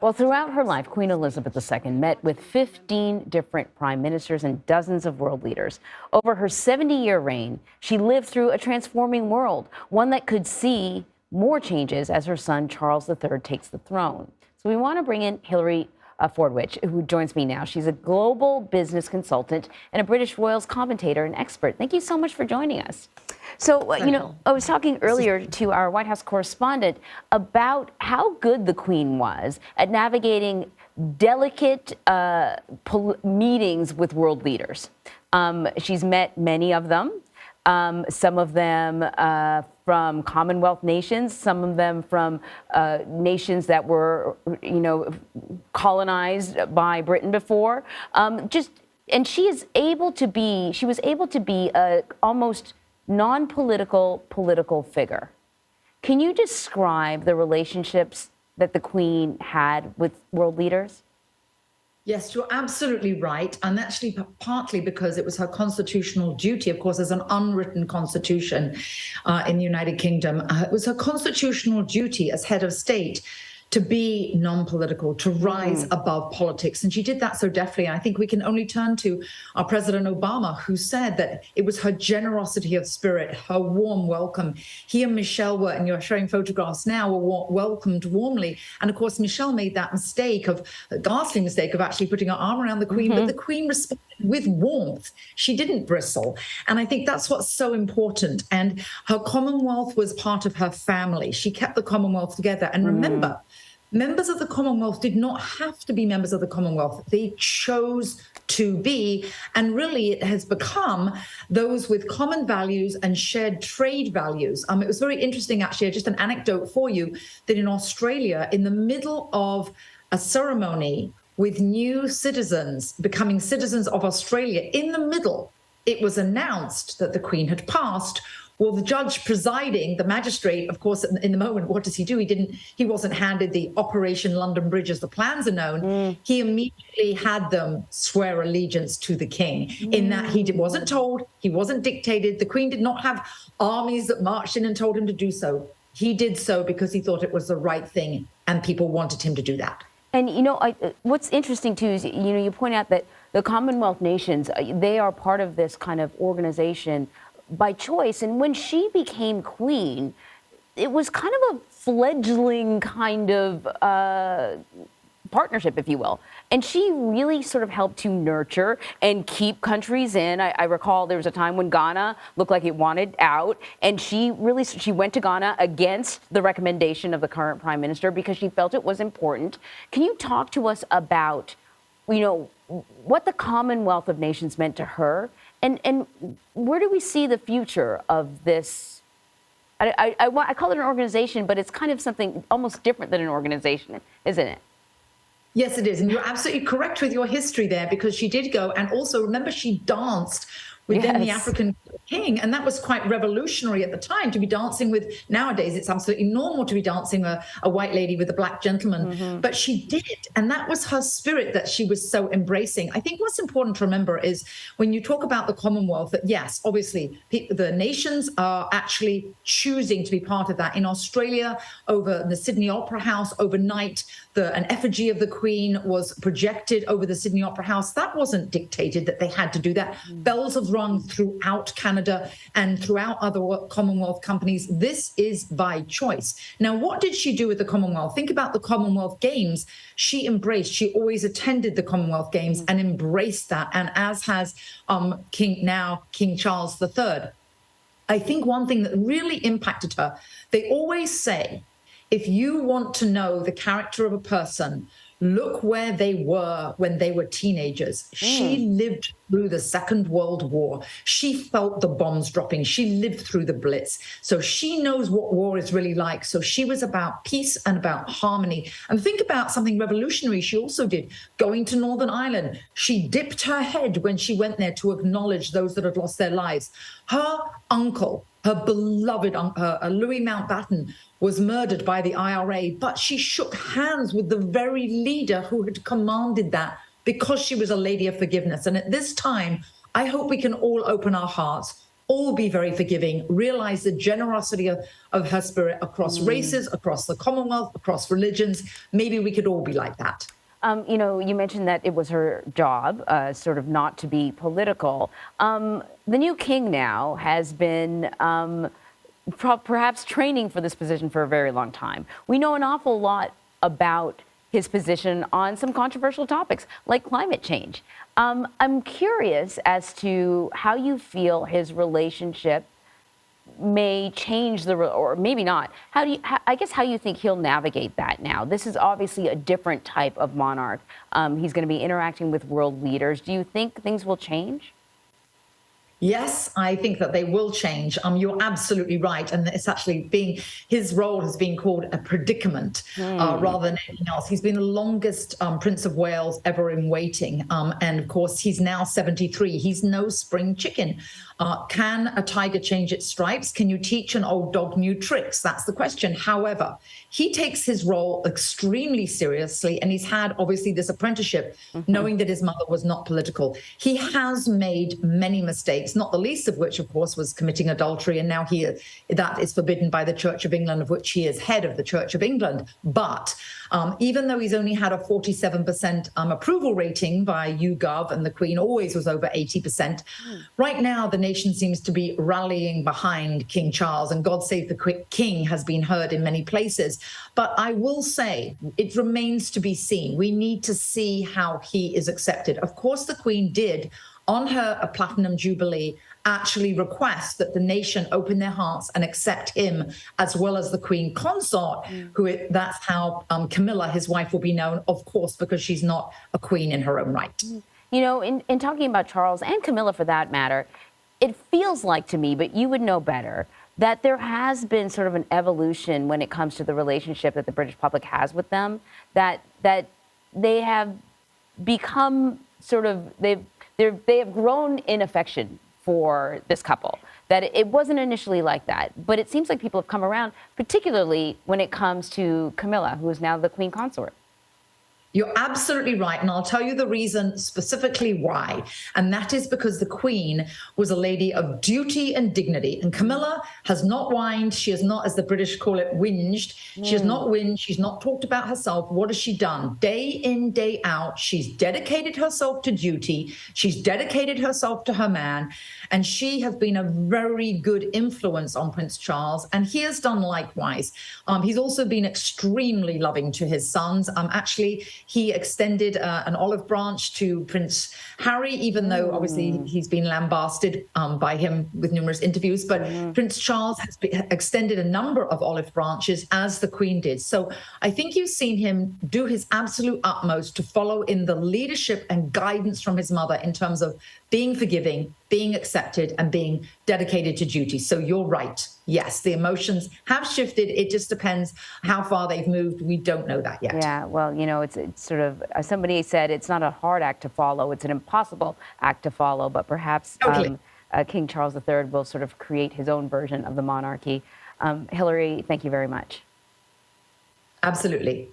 Well, throughout her life, Queen Elizabeth II met with 15 different prime ministers and dozens of world leaders. Over her 70-year reign, she lived through a transforming world, one that could see more changes as her son Charles III takes the throne. So we want to bring in Hilary Fordwich, who joins me now. She's a global business consultant and a British Royals commentator and expert. Thank you so much for joining us. So, I was talking earlier to our White House correspondent about how good the Queen was at navigating delicate meetings with world leaders. She's met many of them, some of them from Commonwealth nations, some of them from nations that were, colonized by Britain before. And she was able to be a almost non-political political figure. Can you describe the relationships that the Queen had with world leaders? Yes, you're absolutely right. And actually, partly because it was her constitutional duty. Of course, there's an unwritten constitution in the United Kingdom. It was her constitutional duty as head of state to be non-political, to rise above politics. And she did that so deftly. I think we can only turn to our President Obama, who said that it was her generosity of spirit, her warm welcome. He and Michelle were, and you're showing photographs now, were welcomed warmly. And of course, Michelle made that ghastly mistake of actually putting her arm around the Queen, but the Queen responded with warmth. She didn't bristle. And I think that's what's so important. And her Commonwealth was part of her family. She kept the Commonwealth together. And remember, members of the Commonwealth did not have to be members of the Commonwealth. They chose to be, and really it has become those with common values and shared trade values. It was very interesting, actually, just an anecdote for you, that in Australia, in the middle of a ceremony with new citizens becoming citizens of Australia, in the middle, it was announced that the Queen had passed. Well, the judge presiding, the magistrate, of course, in the moment, what does he do? He wasn't handed the Operation London Bridge as the plans are known. He immediately had them swear allegiance to the king, in that he wasn't told, he wasn't dictated. The Queen did not have armies that marched in and told him to do so. He did so because he thought it was the right thing, and people wanted him to do that. And, what's interesting, too, is, you point out that the Commonwealth nations, they are part of this kind of organization by choice. And when she became queen, it was kind of a fledgling kind of partnership, if you will. And she really sort of helped to nurture and keep countries in. I recall there was a time when Ghana looked like it wanted out, and she went to Ghana against the recommendation of the current prime minister because she felt it was important. Can you talk to us about, what the Commonwealth of Nations meant to her? And where do we see the future of this? I call it an organization, but it's kind of something almost different than an organization, isn't it? Yes, it is. And you're absolutely correct with your history there, because she did go. And also, remember, she danced within the African king. And that was quite revolutionary at the time, to be dancing with. Nowadays, it's absolutely normal to be dancing a white lady with a black gentleman. But she did. And that was her spirit that she was so embracing. I think what's important to remember is when you talk about the Commonwealth, that yes, obviously, the nations are actually choosing to be part of that. In Australia, over the Sydney Opera House, overnight, an effigy of the Queen was projected over the Sydney Opera House. That wasn't dictated that they had to do that. Bells have rung throughout Canada and throughout other Commonwealth companies. This is by choice. Now, what did she do with the Commonwealth? Think about the Commonwealth Games. She always attended the Commonwealth Games and embraced that, and as has King Charles III. I think one thing that really impacted her, they always say, if you want to know the character of a person, look where they were when they were teenagers. She lived through the Second World War. She felt the bombs dropping. She lived through the Blitz. So she knows what war is really like. So she was about peace and about harmony. And think about something revolutionary she also did, going to Northern Ireland. She dipped her head when she went there to acknowledge those that had lost their lives. Her uncle, her beloved Louis Mountbatten, was murdered by the IRA, but she shook hands with the very leader who had commanded that, because she was a lady of forgiveness. And at this time, I hope we can all open our hearts, all be very forgiving, realize the generosity of her spirit across races, across the Commonwealth, across religions. Maybe we could all be like that. You know, you mentioned that it was her job, sort of not to be political. The new king now has been perhaps training for this position for a very long time. We know an awful lot about his position on some controversial topics like climate change. I'm curious as to how you feel his relationship may change or maybe not. I guess how you think he'll navigate that now? This is obviously a different type of monarch. He's going to be interacting with world leaders. Do you think things will change? Yes, I think that they will change. You're absolutely right. And it's actually his role has been called a predicament rather than anything else. He's been the longest Prince of Wales ever in waiting. And of course, he's now 73. He's no spring chicken. Can a tiger change its stripes? Can you teach an old dog new tricks? That's the question. However, he takes his role extremely seriously, and he's had obviously this apprenticeship, knowing that his mother was not political. He has made many mistakes, not the least of which, of course, was committing adultery, and now that is forbidden by the Church of England, of which he is head of the Church of England. But even though he's only had a 47% approval rating by YouGov, and the Queen always was over 80%, right now the nation seems to be rallying behind King Charles, and God Save the King has been heard in many places. But I will say it remains to be seen. We need to see how he is accepted. Of course, the Queen did, on her Platinum Jubilee, actually request that the nation open their hearts and accept him, as well as the Queen Consort, that's how Camilla, his wife, will be known, of course, because she's not a queen in her own right. You know, in talking about Charles and Camilla for that matter, it feels like to me, but you would know better, that there has been sort of an evolution when it comes to the relationship that the British public has with them, that they have become sort of, they have grown in affection for this couple, that it wasn't initially like that. But it seems like people have come around, particularly when it comes to Camilla, who is now the Queen Consort. You're absolutely right. And I'll tell you the reason specifically why. And that is because the Queen was a lady of duty and dignity. And Camilla has not whined. She has not, as the British call it, whinged. She has not whinged. She's not talked about herself. What has she done? Day in, day out, she's dedicated herself to duty. She's dedicated herself to her man. And she has been a very good influence on Prince Charles. And he has done likewise. He's also been extremely loving to his sons. Actually, he extended an olive branch to Prince Harry, even though obviously he's been lambasted by him with numerous interviews. But Prince Charles has extended a number of olive branches, as the Queen did. So I think you've seen him do his absolute utmost to follow in the leadership and guidance from his mother in terms of being forgiving, being accepted, and being dedicated to duty. So you're right. Yes, the emotions have shifted. It just depends how far they've moved. We don't know that yet. Yeah, well, you know, it's sort of, somebody said it's not a hard act to follow, it's an impossible act to follow, but perhaps King Charles III will sort of create his own version of the monarchy. Hilary, thank you very much. Absolutely.